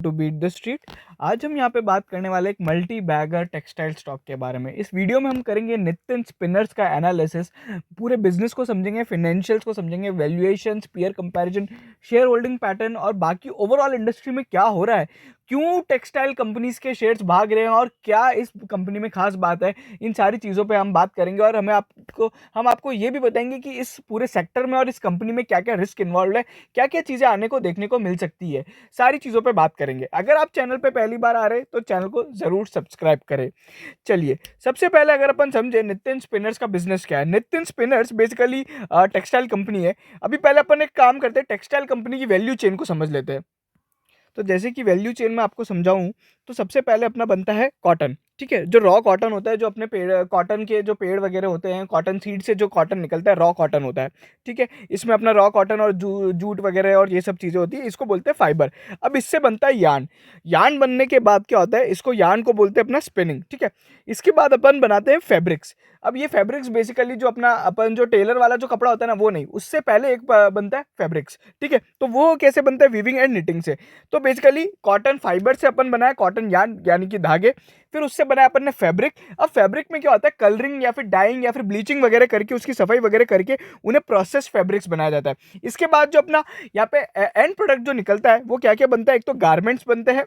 To beat the street. आज हम यहाँ पे बात करने वाले एक मल्टी बैगर टेक्सटाइल स्टॉक के बारे में। इस वीडियो में हम करेंगे नितिन स्पिनर्स का एनालिसिस, पूरे बिजनेस को समझेंगे, फाइनेंशियल्स को समझेंगे, valuations, peer comparison, share holding pattern और बाकी ओवरऑल इंडस्ट्री में क्या हो रहा है, क्यों टेक्सटाइल कंपनीज के शेयर्स भाग रहे हैं और क्या इस कंपनी में खास बात है। इन सारी चीज़ों पे हम बात करेंगे और हम आपको ये भी बताएंगे कि इस पूरे सेक्टर में और इस कंपनी में क्या क्या रिस्क इन्वॉल्व है, क्या क्या चीज़ें आने को देखने को मिल सकती है। सारी चीज़ों पे बात करेंगे। अगर आप चैनल पे पहली बार आ रहे हैं तो चैनल को ज़रूर सब्सक्राइब करें। चलिए, सबसे पहले अगर अपन समझे नितिन स्पिनर्स का बिजनेस क्या है। Nitin spinners basically textile company है। अभी पहले अपन एक काम करते हैं, टेक्सटाइल कंपनी की वैल्यू चेन को समझ लेते हैं। तो जैसे कि वैल्यू चेन में आपको समझाऊं तो सबसे पहले अपना बनता है कॉटन। ठीक है, जो रॉ कॉटन होता है, जो अपने पेड़ कॉटन के जो पेड़ वगैरह होते हैं, कॉटन सीड से जो कॉटन निकलता है रॉ कॉटन होता है। ठीक है, इसमें अपना रॉ कॉटन और जूट वगैरह और ये सब चीज़ें होती है, इसको बोलते हैं फाइबर। अब इससे बनता है यार्न। यार्न बनने के बाद क्या होता है, इसको यार्न को बोलते हैं अपना स्पिनिंग। ठीक है, इसके बाद अपन बनाते हैं फैब्रिक्स। अब ये फैब्रिक्स बेसिकली जो अपना अपन जो टेलर वाला जो कपड़ा होता है ना, वो नहीं, उससे पहले एक बनता है फैब्रिक्स। ठीक है, तो वो कैसे बनता है, वीविंग एंड निटिंग से। तो बेसिकली कॉटन फाइबर से अपन बनाया कॉटन यार्न यानी कि धागे, फिर उससे बनाया अपन ने फैब्रिक। अब फैब्रिक में क्या होता है, कलरिंग या फिर डाइंग या फिर ब्लीचिंग वगैरह करके, उसकी सफाई वगैरह करके उन्हें प्रोसेस फैब्रिक्स बनाया जाता है। इसके बाद जो अपना यहाँ पे एंड प्रोडक्ट जो निकलता है वो क्या क्या बनता है, एक तो गारमेंट्स बनते हैं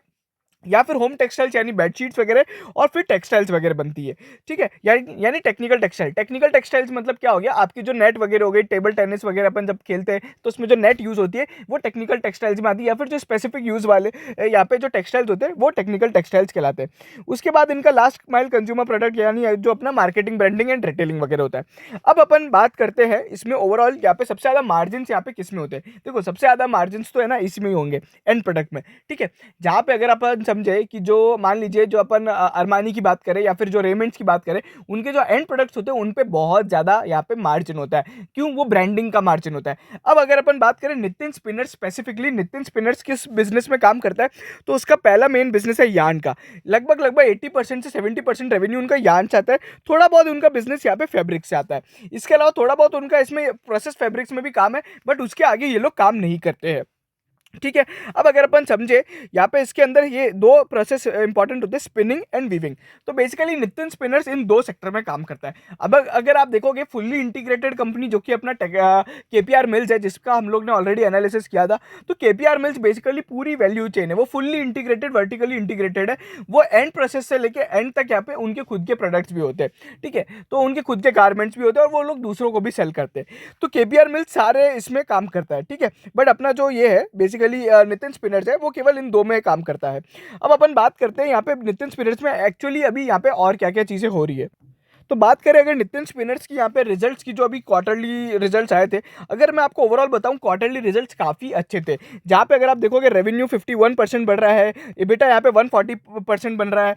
या फिर होम टेक्सटाइल्स यानी बेडशीट्स वगैरह, और फिर टेक्सटाइल्स वगैरह बनती है। ठीक है, यानी टेक्निकल टेक्सटाइल। टेक्निकल टेक्सटाइल्स मतलब क्या हो गया, आपकी जो नेट वगैरह हो गई, टेबल टेनिस वगैरह अपन जब खेलते हैं तो उसमें जो नेट यूज होती है वो टेक्निकल टेक्सटाइल्स में आती है, या फिर जो स्पेसिफिक यूज वाले यहाँ पे जो टेक्सटाइल्स होते हैं वो टेक्निकल टेक्सटाइल्स कहलाते हैं। उसके बाद इनका लास्ट माइल कंज्यूमर प्रोडक्ट यानी जो अपना मार्केटिंग, ब्रांडिंग एंड रिटेलिंग वगैरह होता है। अब अपन बात करते हैं इसमें ओवरऑल यहाँ पे सबसे ज्यादा मार्जिन यहाँ पे किस में होते हैं। देखो, सबसे ज्यादा मार्जिन तो है ना इसमें ही होंगे, एंड प्रोडक्ट में। ठीक है, जहाँ पे अगर अपन समझे कि जो मान लीजिए जो अपन अरमानी की बात करें या फिर जो रेमेंड्स की बात करें, उनके जो एंड प्रोडक्ट्स होते हैं उन पे बहुत ज्यादा यहाँ पे मार्जिन होता है। क्यों, वो ब्रांडिंग का मार्जिन होता है। अब अगर अपन बात करें Nitin spinners specifically, Nitin spinners किस बिजनेस में काम करता है, तो उसका पहला मेन बिजनेस है यार्न का। लगभग लगभग 80% से 70% रेवेन्यू उनका यार्न से आता है। थोड़ा बहुत उनका बिजनेस यहाँ पे फैब्रिक से आता है। इसके अलावा थोड़ा बहुत उनका इसमें प्रोसेस फैब्रिक्स में भी काम है, बट उसके आगे ये लोग काम नहीं करते हैं। ठीक है, अब अगर अपन समझे यहाँ पे इसके अंदर ये दो प्रोसेस इंपॉर्टेंट होते हैं, स्पिनिंग एंड वीविंग। तो बेसिकली नितिन स्पिनर्स इन दो सेक्टर में काम करता है। अब अगर आप देखोगे फुल्ली इंटीग्रेटेड कंपनी जो कि अपना केपीआर मिल्स है, जिसका हम लोग ने ऑलरेडी एनालिसिस किया था, तो केपीआर मिल्स बेसिकली पूरी वैल्यू चेन है, वो फुल्ली इंटीग्रेटेड, वर्टिकली इंटीग्रेटेड है। वो एंड प्रोसेस से लेके एंड तक यहाँ पे उनके खुद के प्रोडक्ट्स भी होते हैं। ठीक है, तो उनके खुद के गारमेंट्स भी होते हैं और वो लोग दूसरों को भी सेल करते हैं। तो केपीआर मिल्स सारे इसमें काम करता है। ठीक है, बट अपना जो ये है बेसिकली नितिन स्पिनर्स है वो केवल इन दो में काम करता है। अब अपन बात करते हैं यहाँ पे नितिन स्पिनर्स में एक्चुअली अभी यहाँ पे और क्या क्या चीजें हो रही है। तो बात करें अगर नितिन स्पिनर्स की यहाँ पे रिजल्ट्स की, जो अभी क्वार्टरली रिजल्ट्स आए थे, अगर मैं आपको ओवरऑल बताऊं क्वार्टरली रिजल्ट्स काफ़ी अच्छे थे। जहाँ पे अगर आप देखोगे रेवेन्यू 51% बढ़ रहा है, इबिटा यहाँ पे 140% बन रहा है,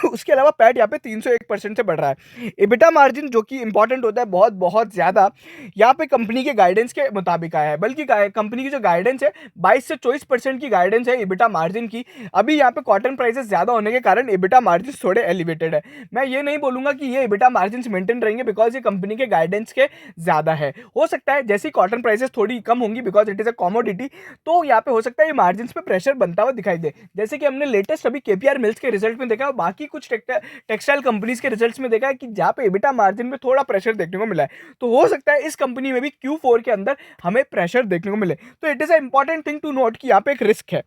उसके अलावा पैट यहाँ पे 301% से बढ़ रहा है। इबिटा मार्जिन जो कि इंपॉर्टेंट होता है बहुत बहुत ज़्यादा, यहाँ पे कंपनी के गाइडेंस के मुताबिक आया है। बल्कि कंपनी की जो गाइडेंस है 22 से 24% की गाइडेंस है इबिटा मार्जिन की। अभी यहाँ पे कॉटन प्राइसेस ज़्यादा होने के कारण इबिटा मार्जिन थोड़े एलिवेटेड है। मैं ये नहीं बोलूंगा कि ये इबिटा मार्जिन मेंटेन रहेंगे, बिकॉज ये कंपनी के गाइडेंस के ज्यादा है। हो सकता है जैसी कॉटन प्राइसेस थोड़ी कम होंगी, because it is a commodity, तो यहाँ पे हो सकता है ये मार्जिन पे प्रेशर बनता हुआ दिखाई दे, जैसे कि हमने लेटेस्ट अभी केपीआर मिल्स के रिजल्ट में देखा और बाकी कुछ टेक्सटाइल कंपनीज के रिजल्ट्स में देखा है कि जहाँ पे इबिटा मार्जिन में थोड़ा प्रेशर देखने को मिला है। तो हो सकता है इस कंपनी में भी Q4 के अंदर हमें प्रेशर देखने को मिले। तो it is a important thing to note कि यहाँ पे एक रिस्क है।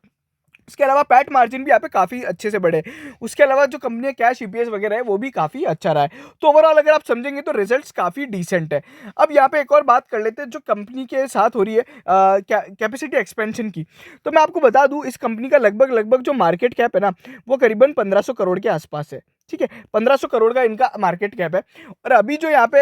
उसके अलावा पैट मार्जिन भी यहाँ पे काफ़ी अच्छे से बढ़े। उसके अलावा जो कंपनी कैश ईपीएस वगैरह है वो भी काफ़ी अच्छा रहा है। तो ओवरऑल अगर आप समझेंगे तो रिजल्ट्स काफ़ी डिसेंट है। अब यहाँ पे एक और बात कर लेते हैं जो कंपनी के साथ हो रही है कैपेसिटी एक्सपेंशन की। तो मैं आपको बता दूं इस कंपनी का लगभग लगभग जो मार्केट कैप है ना, वो करीबन 1500 करोड़ के आसपास है। ठीक है, 1500 करोड़ का इनका मार्केट कैप है। और अभी जो यहाँ पे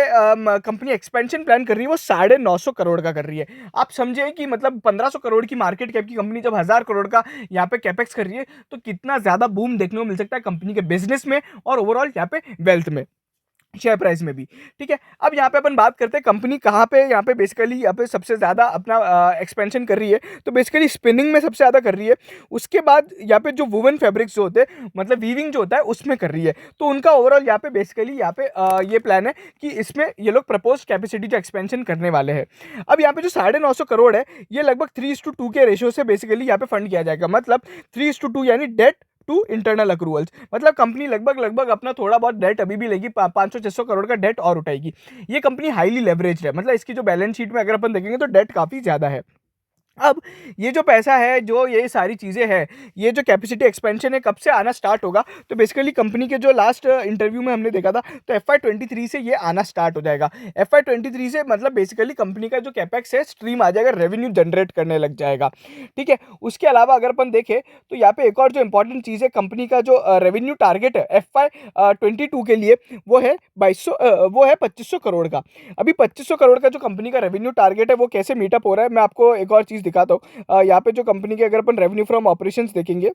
कंपनी एक्सपेंशन प्लान कर रही है वो 950 करोड़ का कर रही है। आप समझे कि मतलब 1500 करोड़ की मार्केट कैप की कंपनी जब 1000 करोड़ का यहाँ पे कैपेक्स कर रही है, तो कितना ज्यादा बूम देखने को मिल सकता है कंपनी के बिजनेस में और ओवरऑल यहाँ पे वेल्थ में। शेयर प्राइस में भी, ठीक है। अब यहाँ पे अपन बात करते हैं कंपनी कहाँ पे यहाँ पे बेसिकली यहाँ पे सबसे ज़्यादा अपना एक्सपेंशन कर रही है, तो बेसिकली स्पिनिंग में सबसे ज़्यादा कर रही है। उसके बाद यहाँ पे जो वुवन फैब्रिक्स जो होते हैं, मतलब वीविंग जो होता है उसमें कर रही है। तो उनका ओवरऑल यहाँ पे बेसिकली यहाँ पे ये प्लान है कि इसमें ये लोग प्रपोज कैपेसिटी जो एक्सपेंशन करने वाले हैं। अब यहाँ पे जो 950 करोड़ है, ये लगभग 3:2 के रेशियो से बेसिकली यहाँ पे फंड किया जाएगा, मतलब 3:2 यानी डेट टू इंटरनल अक्रूवल्स। मतलब कंपनी लगभग लगभग अपना थोड़ा बहुत डेट अभी भी लेगी, 500-600 करोड़ का डेट और उठाएगी। ये कंपनी हाईली लेवरेज है, मतलब इसकी जो बैलेंस शीट में अगर अपन देखेंगे तो डेट काफ़ी ज़्यादा है। अब ये जो पैसा है, जो ये सारी चीज़ें हैं, ये जो कैपेसिटी एक्सपेंशन है, कब से आना स्टार्ट होगा? तो बेसिकली कंपनी के जो लास्ट इंटरव्यू में हमने देखा था, तो FY23 से ये आना स्टार्ट हो जाएगा। FY23 से मतलब बेसिकली कंपनी का जो कैपेक्स है स्ट्रीम आ जाएगा, रेवेन्यू जनरेट करने लग जाएगा, ठीक है। उसके अलावा अगर अपन देखें तो यहाँ पे एक और जो इंपॉर्टेंट चीज़ है, कंपनी का जो रेवेन्यू टारगेट है FY22 के लिए, वो है 2500 करोड़ का। अभी 2500 करोड़ का जो कंपनी का रेवेन्यू टारगेट है, वो कैसे मीटअप हो रहा है, मैं आपको एक और चीज़ दिखाता हूँ। यहाँ पे जो कंपनी के अगर अपन रेवेन्यू फ्रॉम ऑपरेशंस देखेंगे,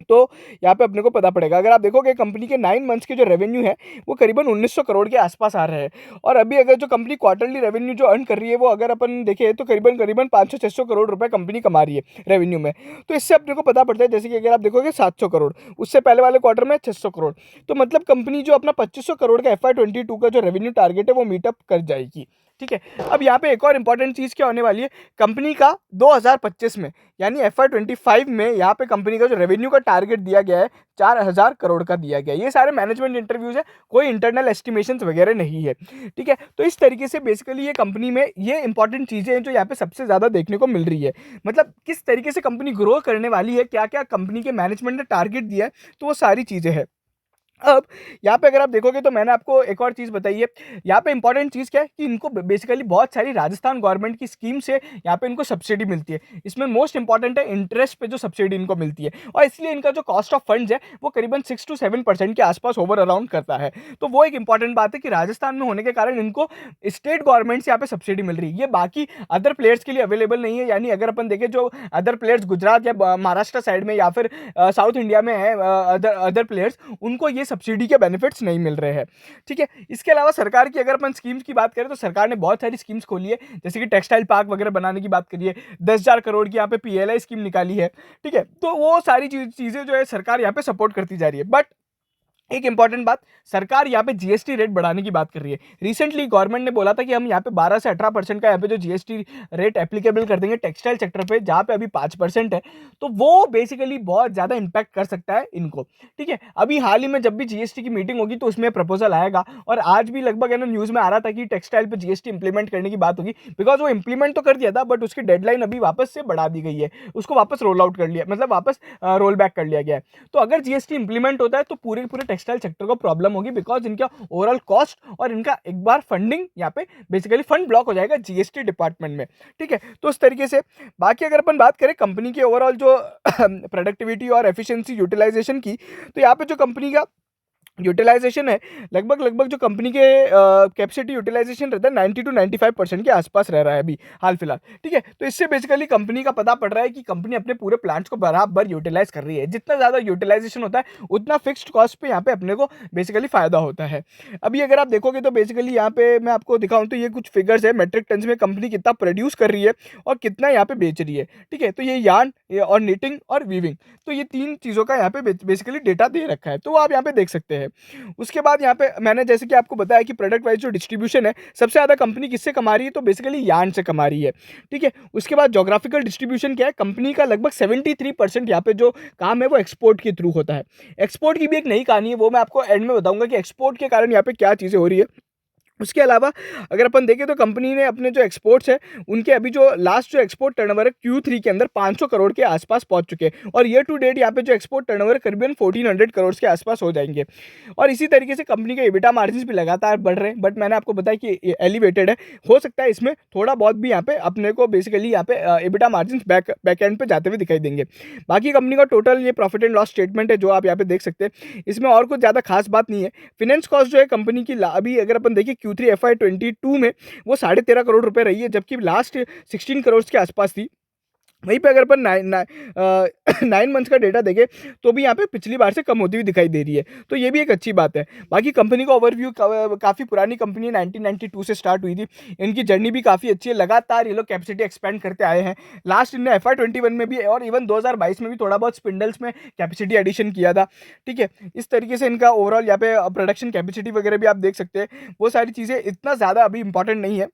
तो यहाँ पे अपने को पता पड़ेगा। अगर आप देखोगे कंपनी के 9 मंथ्स के जो रेवेन्यू है, वो करीबन 1900 करोड़ के आसपास आ रहे हैं। और अभी अगर जो कंपनी क्वार्टरली रेवेन्यू जो अर्न कर रही है, वो अगर अपन देखें तो करीबन करीबन 500-600 करोड़ रुपए कंपनी कमा रही है रेवेन्यू में। तो इससे अपने को पता पड़ता है, जैसे कि अगर आप देखोगे 700 करोड़, उससे पहले वाले क्वार्टर में 600 करोड़, तो मतलब कंपनी जो अपना 2500 करोड़ का FY22 का जो रेवेन्यू टारगेट है, वो मीटअप कर जाएगी, ठीक है। अब यहाँ पे एक और इंपॉर्टेंट चीज़ क्या होने वाली है, कंपनी का 2025 में यानी FY25 में यहाँ पे कंपनी का जो रेवेन्यू का टारगेट दिया गया है, 4000 करोड़ का दिया गया है। ये सारे मैनेजमेंट इंटरव्यूज है, कोई इंटरनल एस्टिमेशंस वगैरह नहीं है, ठीक है। तो इस तरीके से बेसिकली ये कंपनी में ये इंपॉर्टेंट चीज़ें हैं जो यहाँ पे सबसे ज़्यादा देखने को मिल रही है। मतलब किस तरीके से कंपनी ग्रो करने वाली है, क्या क्या कंपनी के मैनेजमेंट ने टारगेट दिया है, तो वो सारी चीज़ें हैं। अब यहाँ पे अगर आप देखोगे तो मैंने आपको एक और चीज़ बताई है। यहाँ पे इंपॉर्टेंट चीज़ क्या है कि इनको बेसिकली बहुत सारी राजस्थान गवर्नमेंट की स्कीम से यहाँ पे इनको सब्सिडी मिलती है। इसमें मोस्ट इंपॉर्टेंट है इंटरेस्ट पे जो सब्सिडी इनको मिलती है, और इसलिए इनका जो कॉस्ट ऑफ फंड्स है, वो करीबन 6-7% के आसपास ओवर अराउंड करता है। तो वो एक इंपॉर्टेंट बात है कि राजस्थान में होने के कारण इनको स्टेट गवर्नमेंट से यहाँ पे सब्सिडी मिल रही है। ये बाकी अदर प्लेयर्स के लिए अवेलेबल नहीं है। यानी अगर अपन देखें जो अदर प्लेयर्स गुजरात या महाराष्ट्र साइड में या फिर साउथ इंडिया में है, अदर अदर प्लेयर्स, उनको ये सब्सिडी के बेनिफिट्स नहीं मिल रहे हैं, ठीक है। इसके अलावा सरकार की अगर अपन स्कीम्स की बात करें तो सरकार ने बहुत सारी स्कीम्स खोली है, जैसे कि टेक्सटाइल पार्क वगैरह बनाने की बात करिए, 10,000 करोड़ की यहाँ पे PLI स्कीम निकाली है, ठीक है। तो वो सारी चीज़ें जो है सरकार यहाँ पे सपोर्ट करती जा रही है। बट एक इंपॉर्टेंट बात, सरकार यहाँ पे जीएसटी रेट बढ़ाने की बात कर रही है। रिसेंटली गवर्नमेंट ने बोला था कि हम यहाँ पे 12 से 18% का यहाँ पे जो जीएसटी रेट एप्लीकेबल कर देंगे टेक्सटाइल सेक्टर पे, जहाँ पे अभी 5% है। तो वो बेसिकली बहुत ज़्यादा इंपैक्ट कर सकता है इनको, ठीक है। अभी हाल ही में जब भी जीएसटी की मीटिंग होगी तो उसमें प्रपोजल आएगा, और आज भी लगभग है ना न्यूज़ में आ रहा था कि टेक्सटाइल पे जीएसटी इंप्लीमेंट करने की बात होगी, बिकॉज वो इंप्लीमेंट तो कर दिया था बट उसकी डेडलाइन अभी वापस से बढ़ा दी गई है, उसको वापस रोल आउट कर लिया, मतलब वापस रोल बैक कर लिया गया है। तो अगर जीएसटी इंप्लीमेंट होता है तो पूरे पूरे टेक्सटाइल सेक्टर को प्रॉब्लम होगी, बिकॉज इनका ओवरऑल कॉस्ट और इनका एक बार फंडिंग यहाँ पे बेसिकली फंड ब्लॉक हो जाएगा जीएसटी डिपार्टमेंट में, ठीक है। तो उस तरीके से बाकी अगर अपन बात करें कंपनी के ओवरऑल जो प्रोडक्टिविटी और एफिशिएंसी यूटिलाइजेशन की, तो यहाँ पे जो कंपनी का यूटिलाइजेशन है, लगभग लगभग जो कंपनी के कैपेसिटी यूटिलाइजेशन रहता है 90-95% के आसपास रह रहा है अभी हाल फिलहाल, ठीक है। तो इससे बेसिकली कंपनी का पता पड़ रहा है कि कंपनी अपने पूरे प्लांट्स को बराबर यूटिलाइज कर रही है। जितना ज़्यादा यूटिलाइजेशन होता है उतना फिक्स्ड कॉस्ट पे यहाँ पे अपने को बेसिकली फ़ायदा होता है। अभी अगर आप देखोगे तो बेसिकली यहाँ पे मैं आपको दिखाऊँ तो ये कुछ फिगर्स है, मेट्रिक टन्स में कंपनी कितना प्रोड्यूस कर रही है और कितना यहाँ पे बेच रही है, ठीक है। तो ये यार्न और निटिंग और वीविंग, तो ये 3 चीज़ों का यहाँ पे बेसिकली डेटा दे रखा है, तो वो आप यहाँ पे देख सकते हैं। उसके बाद यहाँ पे मैंने जैसे कि आपको बताया कि प्रोडक्ट वाइज जो डिस्ट्रीब्यूशन है, सबसे ज़्यादा कंपनी किससे कमा रही है, तो बेसिकली यार्न से कमा रही है, ठीक है। उसके बाद जोग्राफिकल डिस्ट्रीब्यूशन क्या है, कंपनी का लगभग 73% यहाँ पे जो काम है वो एक्सपोर्ट के थ्रू होता है। एक्सपोर्ट की भी एक नई कहानी है, वो मैं आपको एंड में बताऊंगा कि एक्सपोर्ट के कारण यहाँ पे क्या चीज़ें हो रही है। उसके अलावा अगर अपन देखें तो कंपनी ने अपने जो एक्सपोर्ट्स है, उनके अभी जो लास्ट जो एक्सपोर्ट टर्नओवर है Q3 के अंदर 500 करोड़ के आसपास पहुंच चुके हैं, और ईयर टू डेट यहाँ पे जो एक्सपोर्ट टर्नओवर करीबन 1400 करोड़ के आसपास हो जाएंगे। और इसी तरीके से कंपनी के EBITDA मार्जिन भी लगातार बढ़ रहे हैं, बट मैंने आपको बताया कि एलिवेटेड है, हो सकता है इसमें थोड़ा बहुत भी यहाँ पे अपने को बेसिकली यहाँ पे EBITDA मार्जिन बैक एंड पे जाते हुए दिखाई देंगे। बाकी कंपनी का टोटल ये प्रॉफिट एंड लॉस स्टेटमेंट है जो आप यहाँ पे देख सकते हैं, इसमें और कुछ ज़्यादा खास बात नहीं है। फिनेंस कॉस्ट जो है कंपनी की अभी अगर अपन देखिए Q3 FY22 में वो 13.5 करोड़ रुपए रही है, जबकि लास्ट 16 करोड़ के आसपास थी। वहीं पे अगर अपन 9 मंथ्स का डेटा देखें तो भी यहाँ पे पिछली बार से कम होती हुई दिखाई दे रही है, तो ये भी एक अच्छी बात है। बाकी कंपनी का ओवरव्यू, काफ़ी पुरानी कंपनी है, 1992 से स्टार्ट हुई थी। इनकी जर्नी भी काफ़ी अच्छी है, लगातार ये लोग कैपेसिटी एक्सपेंड करते आए हैं। लास्ट इनने FY 21 में भी और इवन 2022 में भी थोड़ा बहुत स्पिंडल्स में कैपेसिटी एडिशन किया था। ठीक है, इस तरीके से इनका ओवरऑल यहाँ पे प्रोडक्शन कैपेसिटी वगैरह भी आप देख सकते हैं। वो सारी चीज़ें इतना ज़्यादा अभी इंपॉर्टेंट नहीं है।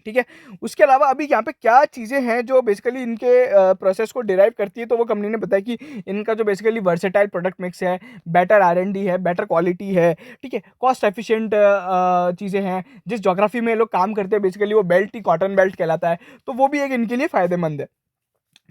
ठीक है, उसके अलावा अभी यहाँ पे क्या चीज़ें हैं जो बेसिकली इनके प्रोसेस को डिराइव करती है, तो वो कंपनी ने बताया कि इनका जो बेसिकली वर्सेटाइल प्रोडक्ट मिक्स है, बेटर R&D है, बेटर क्वालिटी है, ठीक है, कॉस्ट एफिशिएंट चीज़ें हैं। जिस ज्योग्राफी में ये लोग काम करते हैं बेसिकली वो बेल्ट ही कॉटन बेल्ट कहलाता है, तो वो भी एक इनके लिए फ़ायदेमंद है।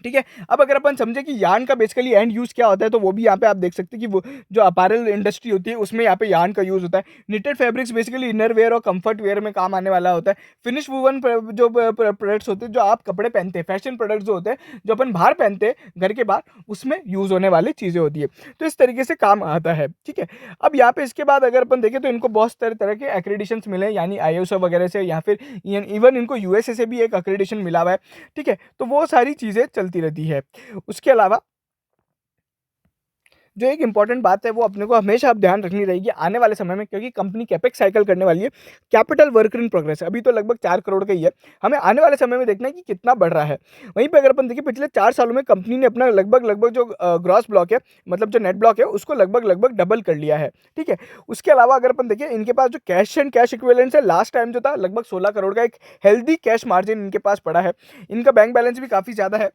ठीक है, अब अगर अपन समझे कि यार्न का बेसिकली एंड यूज़ क्या होता है, तो वो भी यहाँ पे आप देख सकते हैं कि वो जो अपैरल इंडस्ट्री होती है उसमें यहाँ पे यार्न का यूज़ होता है। Knitted fabrics basically inner wear और कंफर्ट वेयर में काम आने वाला होता है। फिनिश वूवन जो प्रोडक्ट्स होते हैं, जो आप कपड़े पहनते हैं, फैशन प्रोडक्ट्स जो होते हैं, जो अपन बाहर पहनते हैं घर के बाहर, उसमें यूज़ होने वाली चीज़ें होती है। तो इस तरीके से काम आता है। ठीक है, अब यहाँ पे इसके बाद अगर अपन देखें तो इनको बहुत तरह तरह के एक्रेडिशंस मिले हैं, यानी ISO वगैरह से, या फिर इवन इनको USA से भी एक एक्रेडिशन मिला हुआ है। ठीक है, तो वो सारी चीज़ें चलती रहती है। उसके अलावा जो एक इंपॉर्टेंट बात है वो अपने को हमेशा अब ध्यान रखनी रहेगी आने वाले समय में, क्योंकि कंपनी कैपेक्स साइकिल करने वाली है। कैपिटल वर्क इन प्रोग्रेस है, अभी तो लगभग 4 करोड़ का ही है। हमें आने वाले समय में देखना है कि कितना बढ़ रहा है। वहीं पे अगर अपन देखिए पिछले 4 सालों में कंपनी ने अपना लगभग जो ग्रॉस ब्लॉक है, मतलब जो नेट ब्लॉक है, उसको लगभग डबल कर लिया है। ठीक है, उसके अलावा अगर अपन देखिए इनके पास जो कैश एंड कैश इक्विवेलेंट्स है, लास्ट टाइम जो था लगभग 16 करोड़ का एक हेल्दी कैश मार्जिन इनके पास पड़ा है। इनका बैंक बैलेंस भी काफ़ी ज़्यादा है।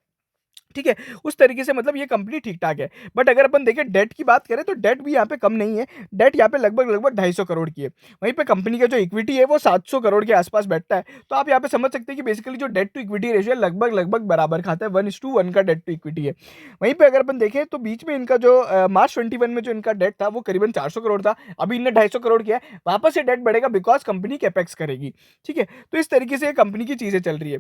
ठीक है, उस तरीके से मतलब ये कंपनी ठीक-ठाक है। बट अगर अपन देखें डेट की बात करें तो डेट भी यहाँ पे कम नहीं है। डेट यहाँ पे लगभग 250 करोड़ की है। वहीं पे कंपनी का जो इक्विटी है वो 700 करोड़ के आसपास बैठता है। तो आप यहाँ पे समझ सकते हैं कि बेसिकली जो डेट टू इक्विटी रेशियो है लगभग बराबर खाता है, 1:1 का डेट टू इक्विटी है। वहीं पे अगर अपन देखें तो बीच में इनका जो मार्च 21 में जो इनका डेट था वो करीबन 400 करोड़ था। अभी इनने 250 करोड़ किया है। वापस से डेट बढ़ेगा बिकॉज़ कंपनी कैपेक्स करेगी। ठीक है, तो इस तरीके से कंपनी की चीज़ें चल रही है।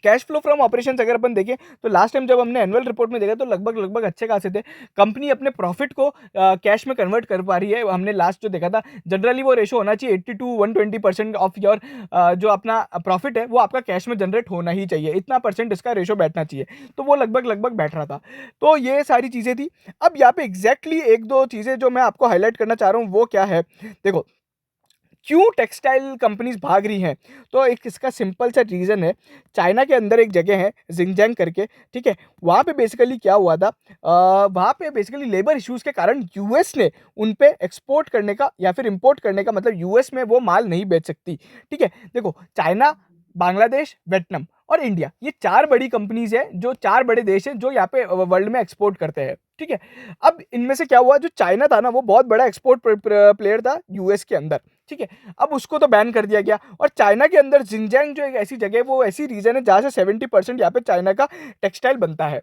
कैश फ्लो फ्रॉम ऑपरेशंस अगर अपन देखें तो लास्ट टाइम जब हमने एनुअल रिपोर्ट में देखा तो लगभग अच्छे खासे थे। कंपनी अपने प्रॉफिट को कैश में कन्वर्ट कर पा रही है। हमने लास्ट जो देखा था, जनरली वो रेशो होना चाहिए 80 टू 120% ऑफ योर जो अपना प्रॉफिट है वो आपका कैश में जनरेट होना ही चाहिए, इतना परसेंट इसका रेशो बैठना चाहिए। तो वो लगभग बैठ रहा था। तो ये सारी चीज़ें थी। अब यहाँ पे एग्जैक्टली एक दो चीज़ें जो मैं आपको हाईलाइट करना चाह रहा हूँ वो क्या है, देखो क्यों टेक्सटाइल कंपनीज भाग रही हैं, तो एक इसका सिंपल सा रीज़न है। चाइना के अंदर एक जगह है जिंगजैंग करके, ठीक है, वहाँ पे बेसिकली क्या हुआ था, वहाँ पे बेसिकली लेबर इश्यूज के कारण यूएस ने उन पे एक्सपोर्ट करने का या फिर इंपोर्ट करने का, मतलब यूएस में वो माल नहीं बेच सकती। ठीक है, देखो चाइना, बांग्लादेश, वियतनाम और इंडिया, ये 4 बड़ी कंपनीज है, जो 4 बड़े देश हैं जो यहाँ पे वर्ल्ड में एक्सपोर्ट करते हैं। ठीक है, अब इनमें से क्या हुआ, जो चाइना था ना वो बहुत बड़ा एक्सपोर्ट प्लेयर था यूएस के अंदर। ठीक है, अब उसको तो बैन कर दिया गया, और चाइना के अंदर जिंगजैंग जो एक ऐसी जगह है, वो ऐसी रीजन है जहां से 70% यहाँ पे चाइना का टेक्सटाइल बनता है।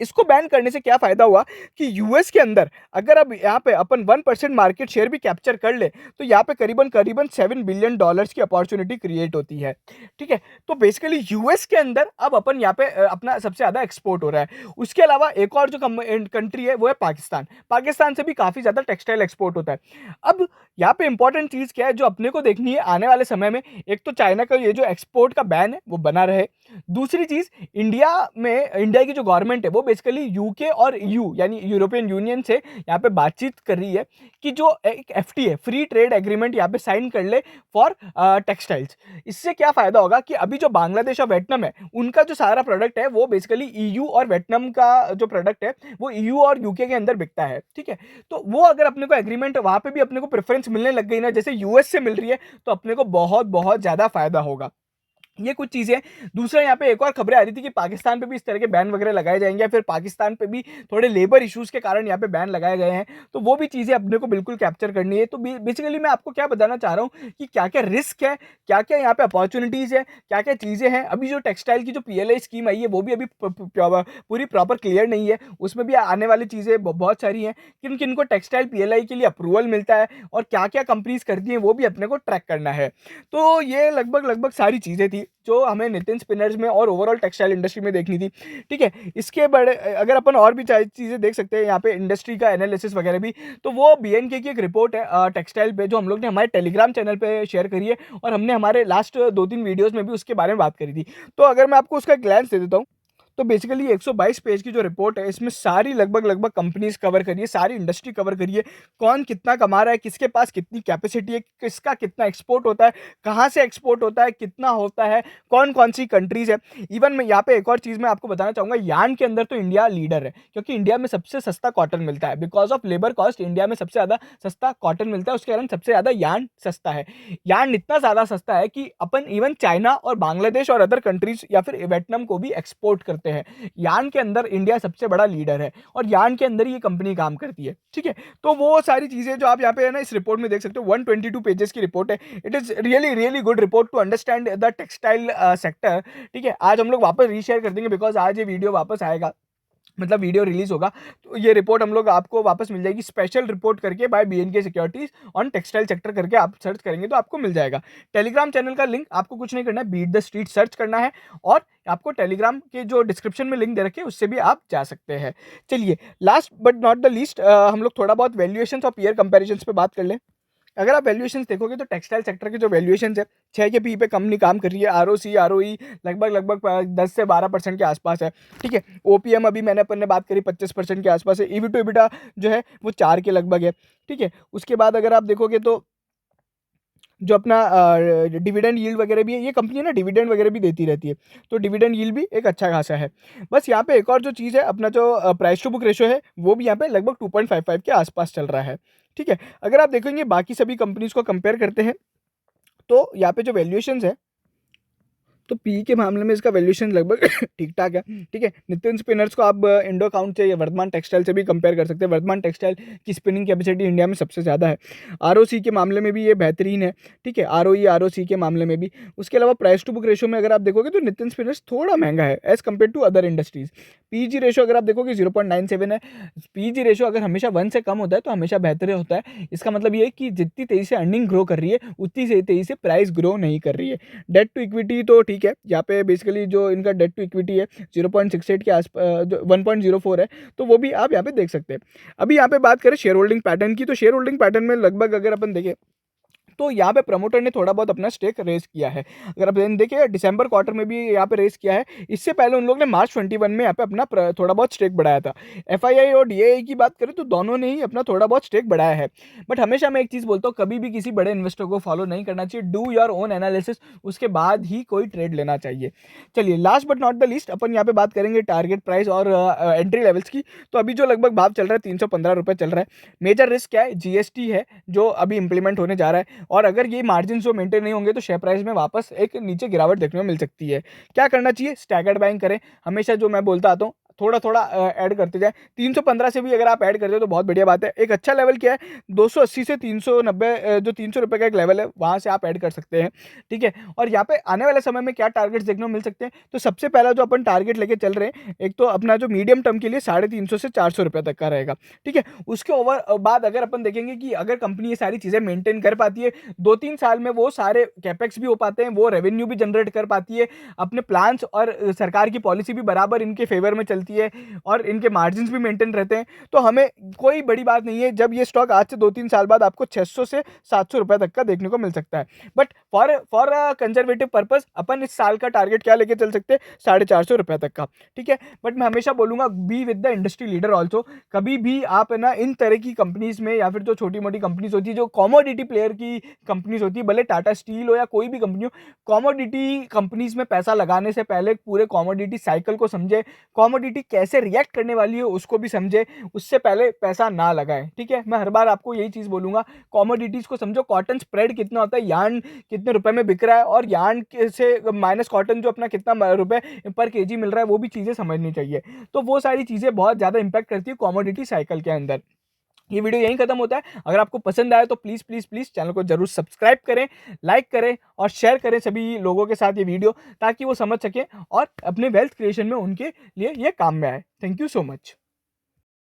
इसको बैन करने से क्या फायदा हुआ कि यूएस के अंदर अगर अब यहाँ पे अपन 1% मार्केट शेयर भी कैप्चर कर ले तो यहाँ पे करीबन करीबन $7 बिलियन की अपॉर्चुनिटी क्रिएट होती है। ठीक है, तो बेसिकली यूएस के अंदर अब अपन यहाँ पे अपना सबसे ज्यादा एक्सपोर्ट हो रहा है। उसके अलावा एक और जो कंट्री है वो है पाकिस्तान। पाकिस्तान से भी काफी ज्यादा टेक्सटाइल एक्सपोर्ट होता है। अब यहाँ पे इंपॉर्टेंट चीज क्या है जो अपने को देखनी है आने वाले समय में, एक तो चाइना का ये जो एक्सपोर्ट का बैन है वो बना रहे। दूसरी चीज, इंडिया की जो गवर्नमेंट है वो बेसिकली यूके और यू यानी यूरोपियन यूनियन से यहाँ पे बातचीत कर रही है कि जो एक FTA फ्री ट्रेड एग्रीमेंट यहाँ पे साइन कर ले फॉर टेक्सटाइल्स। इससे क्या फायदा होगा कि अभी जो बांग्लादेश और वियतनाम है उनका जो सारा प्रोडक्ट है वो बेसिकली EU और वियतनाम का जो प्रोडक्ट है वो EU और यूके के अंदर बिकता है। ठीक है, तो वो अगर अपने को एग्रीमेंट वहां पे भी अपने को प्रेफरेंस मिलने लग गई ना, जैसे यूएस से मिल रही है, तो अपने को बहुत बहुत ज्यादा फायदा होगा। ये कुछ चीजें। दूसरा, यहाँ पे एक और खबरें आ रही थी कि पाकिस्तान पे भी इस तरह के बैन वगैरह लगाए जाएंगे, या फिर पाकिस्तान पे भी थोड़े लेबर इश्यूज के कारण यहाँ पे बैन लगाए गए हैं। तो वो भी चीजें अपने को बिल्कुल कैप्चर करनी है। तो बेसिकली मैं आपको क्या बताना चाह रहा हूँ कि क्या क्या रिस्क है, क्या क्या यहाँ पे अपॉर्चुनिटीज है, क्या क्या चीजें हैं। अभी जो टेक्सटाइल की जो PLI स्कीम आई है वो भी अभी पूरी प्रॉपर क्लियर नहीं है, उसमें भी आने वाली चीजें बहुत सारी हैं। किन किन को टेक्सटाइल PLI के लिए अप्रूवल मिलता है और क्या क्या कंपनीज करती हैं वो भी अपने को ट्रैक करना है। तो ये लगभग सारी चीजें थी जो हमें नितिन स्पिनर्स में और ओवरऑल टेक्सटाइल इंडस्ट्री में देखनी थी। ठीक है, इसके बड़े अगर अपन और भी चीज़ें देख सकते हैं यहाँ पे इंडस्ट्री का एनालिसिस वगैरह भी, तो वो BNK की एक रिपोर्ट है टेक्सटाइल पे, जो हम लोग ने हमारे टेलीग्राम चैनल पे शेयर करी है, और हमने हमारे लास्ट 2-3 वीडियोस में भी उसके बारे में बात करी थी। तो अगर मैं आपको उसका ग्लैंस दे देता हूँ, तो बेसिकली 122 पेज की जो रिपोर्ट है इसमें सारी लगभग कंपनीज कवर करिए, सारी इंडस्ट्री कवर करिए, कौन कितना कमा रहा है, किसके पास कितनी कैपेसिटी है, किसका कितना एक्सपोर्ट होता है, कहाँ से एक्सपोर्ट होता है, कितना होता है, कौन कौन सी कंट्रीज है। इवन मैं यहाँ पे एक और चीज़ मैं आपको बताना चाहूँगा, यार्न के अंदर तो इंडिया लीडर है, क्योंकि इंडिया में सबसे सस्ता कॉटन मिलता है। Because of labour cost India में सबसे ज़्यादा सस्ता कॉटन मिलता है, उसके कारण सबसे ज़्यादा यार्न सस्ता है। यार्न इतना ज़्यादा सस्ता है कि अपन इवन चाइना और बांग्लादेश और अदर कंट्रीज या फिर वियतनाम को भी एक्सपोर्ट करते हैं। यार्न के अंदर इंडिया सबसे बड़ा लीडर है और यार्न के अंदर ये कंपनी काम करती है। ठीक है, तो वो सारी चीज़ें जो आप यहाँ पे है ना इस रिपोर्ट में देख सकते हो, 122 पेजेस की रिपोर्ट है। It is really really good report to understand the textile sector. ठीक है, आज हम लोग वापस रीशेयर कर देंगे, बिकॉज आज ये वीडियो वापस आएगा, मतलब वीडियो रिलीज होगा, तो ये रिपोर्ट हम लोग आपको वापस मिल जाएगी, स्पेशल रिपोर्ट करके by BNK securities on textile sector करके आप सर्च करेंगे तो आपको मिल जाएगा। टेलीग्राम चैनल का लिंक आपको कुछ नहीं करना है, बीट द स्ट्रीट सर्च करना है और आपको टेलीग्राम के जो डिस्क्रिप्शन में लिंक दे रखे हैं उससे भी आप जा सकते हैं। चलिए, last but not the least हम लोग थोड़ा बहुत वैल्यूएशंस और पीयर कंपैरिजंस पे बात कर लें। अगर आप वैल्यूएशंस देखोगे तो टेक्सटाइल सेक्टर के जो वैल्यूएशंस है, 6 के पी पे कंपनी काम कर रही है, आरओसी आरओई लगभग 10 से 12% के आसपास है। ठीक है, ओपीएम अभी मैंने अपन ने बात करी 25% के आसपास है। ईवी टू एबिटा जो है वो 4 के लगभग है। ठीक है, उसके बाद अगर आप देखोगे तो जो अपना डिविडेंड यील्ड वगैरह भी है, ये कंपनी ना डिविडेंड वगैरह भी देती रहती है, तो डिविडेंड यील्ड भी एक अच्छा खासा है। बस यहाँ पे एक और जो चीज़ है, अपना जो प्राइस टू बुक रेशो है वो भी यहाँ पे लगभग 2.55 के आसपास चल रहा है। ठीक है, अगर आप देखेंगे बाकी सभी कंपनीज को कंपेयर करते हैं तो यहाँ पे जो वैल्यूएशंस है, तो पी के मामले में इसका वैल्यूएशन लगभग ठीक ठाक है। ठीक है, नितिन स्पिनर्स को आप इंडो काउंट से या वर्धमान टेक्सटाइल से भी कंपेयर कर सकते हैं। वर्धमान टेक्सटाइल की स्पिनिंग कैपेसिटी इंडिया में सबसे ज़्यादा है। आरओसी के मामले में भी ये बेहतरीन है। ठीक है, आरओई आरओसी के मामले में भी। उसके अलावा प्राइस टू बुक रेशो में अगर आप देखोगे तो नितिन स्पिनर्स थोड़ा महंगा है as compare to other industries. PG ratio अगर आप देखोगे 0.97 है। पीजी रेशो अगर हमेशा 1 से कम होता है तो हमेशा बेहतर होता है। इसका मतलब ये है कि जितनी तेज़ी से अर्निंग ग्रो कर रही है उतनी से तेज़ी से प्राइस ग्रो नहीं कर रही है। डेट टू इक्विटी तो ठीक है, यहाँ पे बेसिकली जो इनका डेट टू इक्विटी है 0.68 के आसपास, 1.04 है, तो वो भी आप यहाँ पे देख सकते हैं। अभी यहाँ पे बात करें शेयर होल्डिंग पैटर्न की, तो शेयर होल्डिंग पैटर्न में लगभग अगर अपन देखें तो यहाँ पे प्रमोटर ने थोड़ा बहुत अपना स्टेक रेस किया है। अगर आप देखिए दिसंबर क्वार्टर में भी यहाँ पे रेस किया है। इससे पहले उन लोग ने मार्च 21 में यहाँ पे अपना थोड़ा बहुत स्टेक बढ़ाया था। एफआईआई और डीआईआई की बात करें तो दोनों ने ही अपना थोड़ा बहुत स्टेक बढ़ाया है। बट हमेशा मैं एक चीज़ बोलता हूँ, कभी भी किसी बड़े इन्वेस्टर को फॉलो नहीं करना चाहिए। डू योर ओन एनालिसिस, उसके बाद ही कोई ट्रेड लेना चाहिए। चलिए, last but not the least अपन यहाँ पे बात करेंगे टारगेट प्राइस और एंट्री लेवल्स की। तो अभी जो लगभग भाव चल रहा है 315 रुपये चल रहा है। मेजर रिस्क क्या है? जीएसटी है जो अभी इंप्लीमेंट होने जा रहा है, और अगर ये मार्जिन जो मेंटेन नहीं होंगे तो शेयर प्राइस में वापस एक नीचे गिरावट देखने को मिल सकती है। क्या करना चाहिए? स्टैगर्ड बाइंग करें, हमेशा जो मैं बोलता आता हूँ, थोड़ा थोड़ा ऐड करते जाए। 315 से भी अगर आप ऐड करते हो तो बहुत बढ़िया बात है। एक अच्छा लेवल क्या है? 280 से 390, जो 300 रुपये का एक लेवल है, वहाँ से आप ऐड कर सकते हैं। ठीक है, और यहाँ पे आने वाले समय में क्या टारगेट्स देखने को मिल सकते हैं? तो सबसे पहला जो अपन टारगेट लेके चल रहे हैं, एक तो अपना जो मीडियम टर्म के लिए 350 से 400 रुपये तक का रहेगा। ठीक है, उसके ओवर बाद अगर अपन देखेंगे कि अगर कंपनी ये सारी चीज़ें मेंटेन कर पाती है, 2-3 साल में वो सारे कैपेक्स भी हो पाते हैं, वो रेवेन्यू भी जनरेट कर पाती है, अपने प्लान्स और सरकार की पॉलिसी भी बराबर इनके फेवर में चलती है और इनके मार्जिन्स भी मेंटेन रहते हैं, तो हमें कोई बड़ी बात नहीं है जब ये स्टॉक आज से 2-3 साल बाद आपको 600 से 700 रुपए तक का देखने को मिल सकता है। बट फॉर कंजर्वेटिव पर्पस अपन इस साल का टारगेट क्या लेके चल सकते हैं? 450 रुपए तक का। ठीक है, बट मैं हमेशा बोलूंगा be with the industry leader also. कभी भी आप है ना इन तरह की कंपनीज में या फिर जो छोटी मोटी कंपनीज होती है, जो कॉमोडिटी प्लेयर की कंपनीज होती है, भले टाटा स्टील हो या कोई भी कंपनी हो, कॉमोडिटी कंपनीज में पैसा लगाने से पहले पूरे कॉमोडिटी साइकिल को समझे, कॉमोडिटी कैसे रिएक्ट करने वाली है उसको भी समझे, उससे पहले पैसा ना लगाए। ठीक है, मैं हर बार आपको यही चीज़ बोलूंगा, कॉमोडिटीज को समझो, कॉटन स्प्रेड कितना होता है, यार्न कितने रुपए में बिक रहा है, और यार्न से माइनस कॉटन जो अपना कितना रुपए पर केजी मिल रहा है, वो भी चीज़ें समझनी चाहिए। तो वो सारी चीज़ें बहुत ज़्यादा इंपैक्ट करती है कॉमोडिटी साइकिल के अंदर। ये वीडियो यहीं खत्म होता है। अगर आपको पसंद आया तो प्लीज़ प्लीज़ प्लीज़ चैनल को जरूर सब्सक्राइब करें, लाइक करें और शेयर करें सभी लोगों के साथ ये वीडियो, ताकि वो समझ सकें और अपने वेल्थ क्रिएशन में उनके लिए ये काम में आए। Thank you so much.